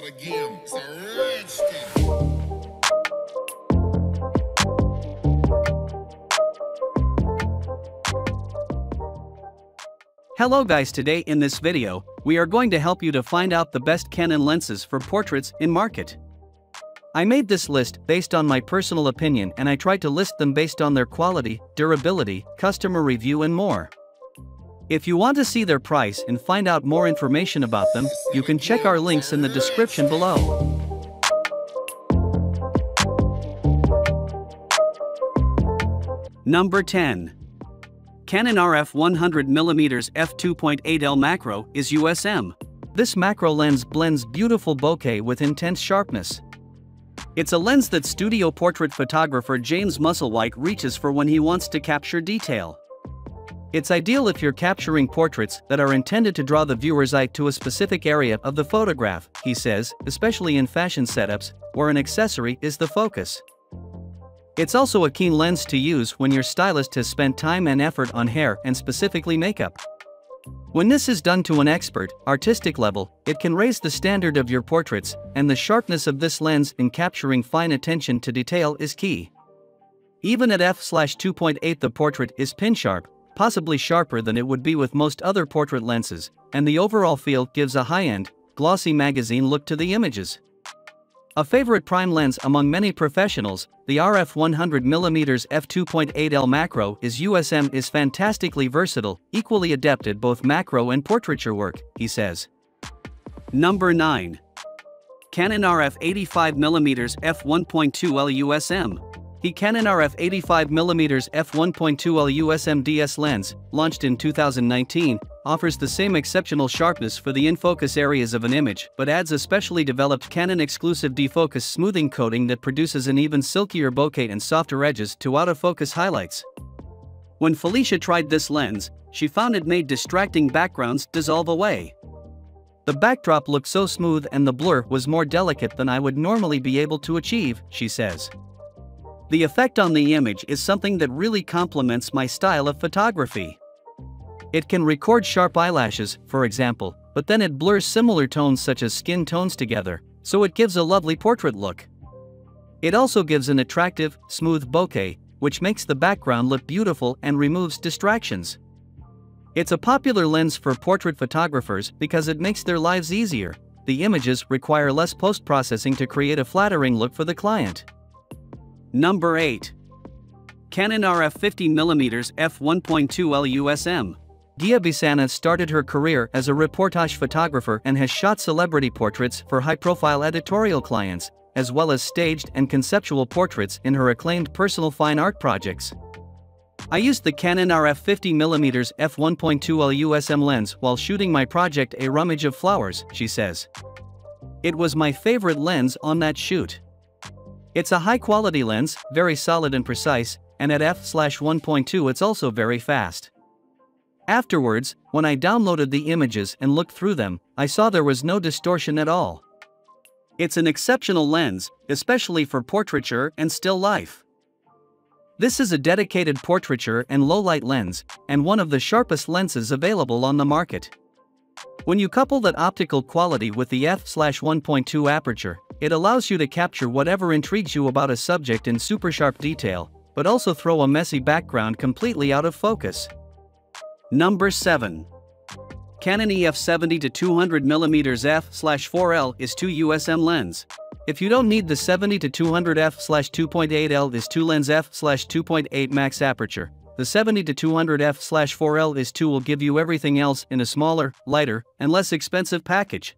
start again. It's a rich thing. Hello guys, today in this video, we are going to help you to find out the best Canon lenses for portraits in market. I made this list based on my personal opinion and I tried to list them based on their quality, durability, customer review and more. If you want to see their price and find out more information about them, you can check our links in the description below. Number 10. Canon RF 100mm f2.8L macro is USM. This macro lens blends beautiful bokeh with intense sharpness. It's a lens that studio portrait photographer James Musselwhite reaches for when he wants to capture detail. It's ideal if you're capturing portraits that are intended to draw the viewer's eye to a specific area of the photograph, he says, especially in fashion setups, where an accessory is the focus. It's also a keen lens to use when your stylist has spent time and effort on hair and specifically makeup. When this is done to an expert, artistic level, it can raise the standard of your portraits, and the sharpness of this lens in capturing fine attention to detail is key. Even at f/2.8 the portrait is pin sharp, possibly sharper than it would be with most other portrait lenses, and the overall feel gives a high-end, glossy magazine look to the images. A favorite prime lens among many professionals, the RF 100mm f2.8L macro is USM is fantastically versatile, equally adept at both macro and portraiture work, he says. Number 9. Canon RF 85mm f1.2L USM. The Canon RF 85mm f1.2L USM DS lens, launched in 2019, offers the same exceptional sharpness for the in-focus areas of an image but adds a specially developed Canon-exclusive defocus smoothing coating that produces an even silkier bokeh and softer edges to out-of-focus highlights. When Felicia tried this lens, she found it made distracting backgrounds dissolve away. The backdrop looked so smooth and the blur was more delicate than I would normally be able to achieve, she says. The effect on the image is something that really complements my style of photography. It can record sharp eyelashes, for example, but then it blurs similar tones such as skin tones together, so it gives a lovely portrait look. It also gives an attractive, smooth bokeh, which makes the background look beautiful and removes distractions. It's a popular lens for portrait photographers because it makes their lives easier. The images require less post-processing to create a flattering look for the client. Number 8. Canon RF 50mm f1.2L USM. Dia Bisana started her career as a reportage photographer and has shot celebrity portraits for high-profile editorial clients, as well as staged and conceptual portraits in her acclaimed personal fine art projects. I used the Canon RF 50mm f1.2L USM lens while shooting my project A Rummage of Flowers, she says. It was my favorite lens on that shoot. It's a high-quality lens, very solid and precise, and at f/1.2 it's also very fast. Afterwards, when I downloaded the images and looked through them, I saw there was no distortion at all. It's an exceptional lens, especially for portraiture and still life. This is a dedicated portraiture and low-light lens, and one of the sharpest lenses available on the market. When you couple that optical quality with the f/1.2 aperture, it allows you to capture whatever intrigues you about a subject in super sharp detail, but also throw a messy background completely out of focus. Number 7. Canon EF 70-200mm f/4L is 2 USM lens. If you don't need the 70-200 f/2.8L is 2 lens f/2.8 max aperture, the 70-200 f/4L is 2 will give you everything else in a smaller, lighter, and less expensive package.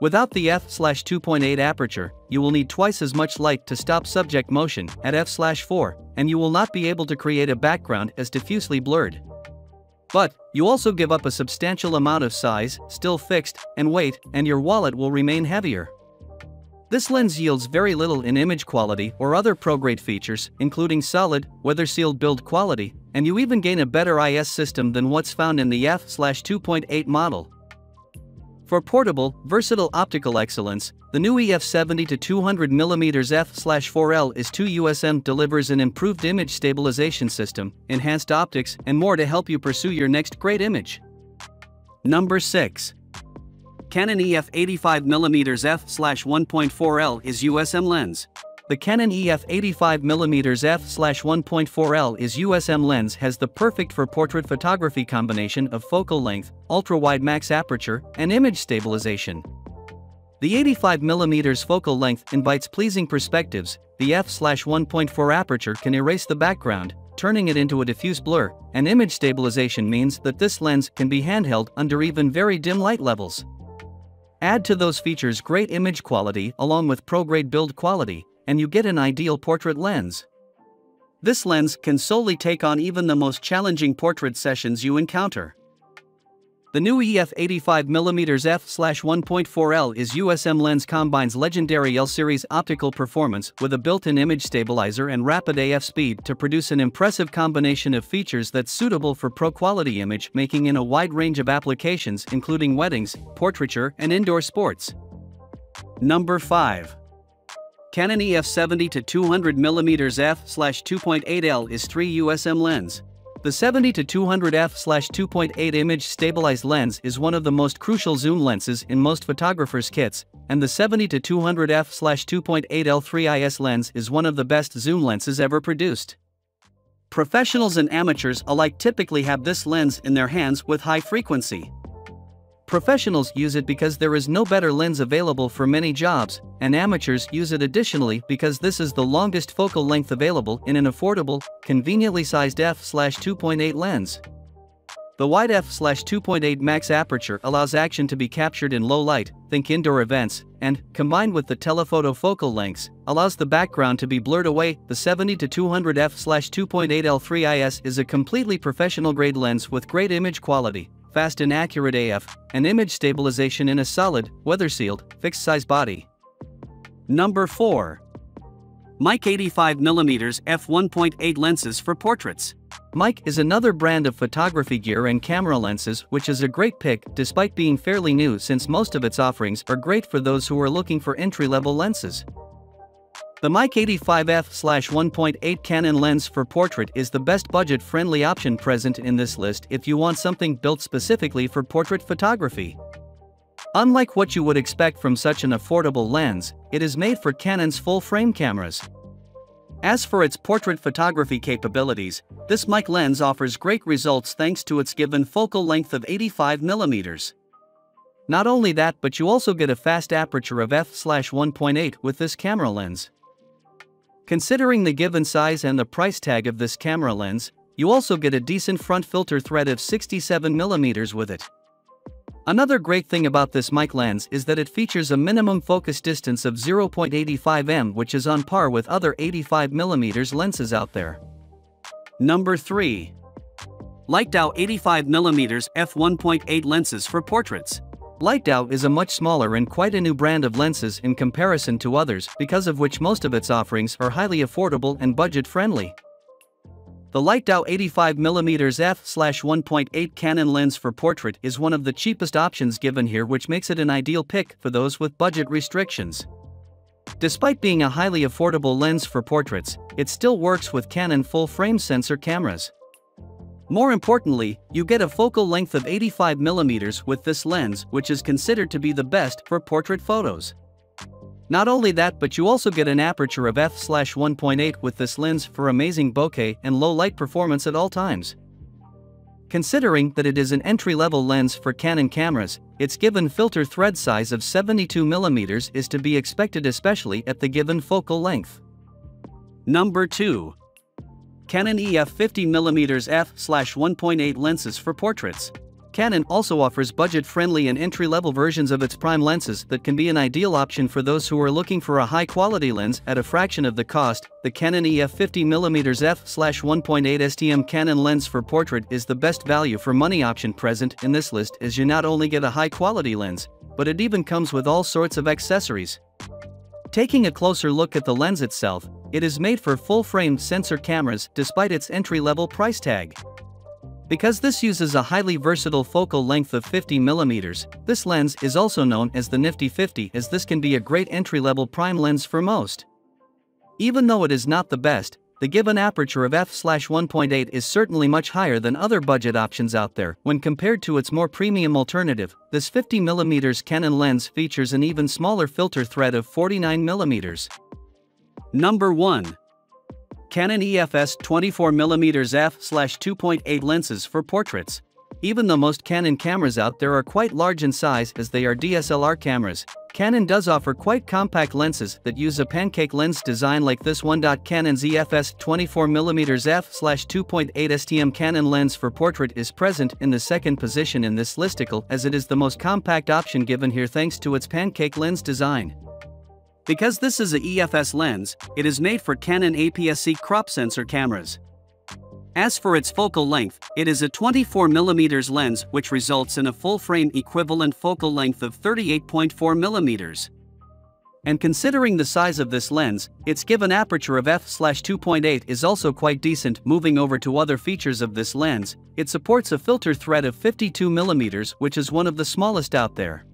Without the f/2.8 aperture, you will need twice as much light to stop subject motion at f/4, and you will not be able to create a background as diffusely blurred. But, you also give up a substantial amount of size, still fixed, and weight, and your wallet will remain heavier. This lens yields very little in image quality or other pro-grade features, including solid, weather-sealed build quality, and you even gain a better IS system than what's found in the f/2.8 model. For portable, versatile optical excellence, the new EF 70-200mm f/4L is 2 USM delivers an improved image stabilization system, enhanced optics, and more to help you pursue your next great image. Number 6. Canon EF 85mm f/1.4L is USM lens. The Canon EF 85mm f/1.4L is USM lens has the perfect for portrait photography combination of focal length, ultra-wide max aperture, and image stabilization. The 85mm focal length invites pleasing perspectives. The f/1.4 aperture can erase the background, turning it into a diffuse blur, and image stabilization means that this lens can be handheld under even very dim light levels. Add to those features great image quality along with pro-grade build quality, and you get an ideal portrait lens. This lens can solely take on even the most challenging portrait sessions you encounter. The new EF 85mm f/1.4L is USM lens combines legendary L-series optical performance with a built-in image stabilizer and rapid AF speed to produce an impressive combination of features that's suitable for pro-quality image making in a wide range of applications including weddings, portraiture, and indoor sports. Number 5. Canon EF 70-200mm f/2.8L is 3 USM lens. The 70-200 f/2.8 image stabilized lens is one of the most crucial zoom lenses in most photographers' kits, and the 70-200 f/2.8 L3IS lens is one of the best zoom lenses ever produced. Professionals and amateurs alike typically have this lens in their hands with high frequency. Professionals use it because there is no better lens available for many jobs, and amateurs use it additionally because this is the longest focal length available in an affordable, conveniently sized f/2.8 lens. The wide f/2.8 max aperture allows action to be captured in low light, think indoor events, and, combined with the telephoto focal lengths, allows the background to be blurred away. The 70-200 f/2.8 L3IS is a completely professional grade lens with great image quality, fast and accurate AF, and image stabilization in a solid, weather-sealed, fixed-size body. Number 4. Mic 85mm f/1.8 lenses for portraits. Mic is another brand of photography gear and camera lenses which is a great pick despite being fairly new since most of its offerings are great for those who are looking for entry-level lenses. The Mic 85 f/1.8 Canon lens for portrait is the best budget-friendly option present in this list if you want something built specifically for portrait photography. Unlike what you would expect from such an affordable lens, it is made for Canon's full-frame cameras. As for its portrait photography capabilities, this mic lens offers great results thanks to its given focal length of 85mm. Not only that, but you also get a fast aperture of f/1.8 with this camera lens. Considering the given size and the price tag of this camera lens, you also get a decent front filter thread of 67mm with it. Another great thing about this mic lens is that it features a minimum focus distance of 0.85 m, which is on par with other 85mm lenses out there. Number 3. Leitao 85mm f/1.8 lenses for portraits. Leitao is a much smaller and quite a new brand of lenses in comparison to others, because of which most of its offerings are highly affordable and budget-friendly. The Leitao 85mm f/1.8 Canon lens for portrait is one of the cheapest options given here, which makes it an ideal pick for those with budget restrictions. Despite being a highly affordable lens for portraits, it still works with Canon full-frame sensor cameras. More importantly, you get a focal length of 85mm with this lens, which is considered to be the best for portrait photos. Not only that, but you also get an aperture of f/1.8 with this lens for amazing bokeh and low light performance at all times. Considering that it is an entry-level lens for Canon cameras, its given filter thread size of 72mm is to be expected, especially at the given focal length. Number 2. Canon EF 50mm f/1.8 lenses for portraits. Canon also offers budget-friendly and entry-level versions of its prime lenses that can be an ideal option for those who are looking for a high-quality lens at a fraction of the cost. The Canon EF 50mm f/1.8 STM Canon lens for portrait is the best value for money option present in this list, as you not only get a high-quality lens, but it even comes with all sorts of accessories. Taking a closer look at the lens itself, it is made for full-frame sensor cameras despite its entry-level price tag. Because this uses a highly versatile focal length of 50mm, this lens is also known as the Nifty 50, as this can be a great entry-level prime lens for most. Even though it is not the best, the given aperture of f/1.8 is certainly much higher than other budget options out there. When compared to its more premium alternative, this 50mm Canon lens features an even smaller filter thread of 49mm. Number 1. Canon EFS 24mm f/2.8 lenses for portraits. Even though most Canon cameras out there are quite large in size as they are DSLR cameras, Canon does offer quite compact lenses that use a pancake lens design like this one. Canon's EFS 24mm f/2.8 STM Canon lens for portrait is present in the second position in this listicle, as it is the most compact option given here thanks to its pancake lens design. Because this is a EFS lens, it is made for Canon APS-C crop sensor cameras. As for its focal length, it is a 24mm lens, which results in a full-frame equivalent focal length of 38.4mm. And considering the size of this lens, its given aperture of f/2.8 is also quite decent. Moving over to other features of this lens, it supports a filter thread of 52mm, which is one of the smallest out there.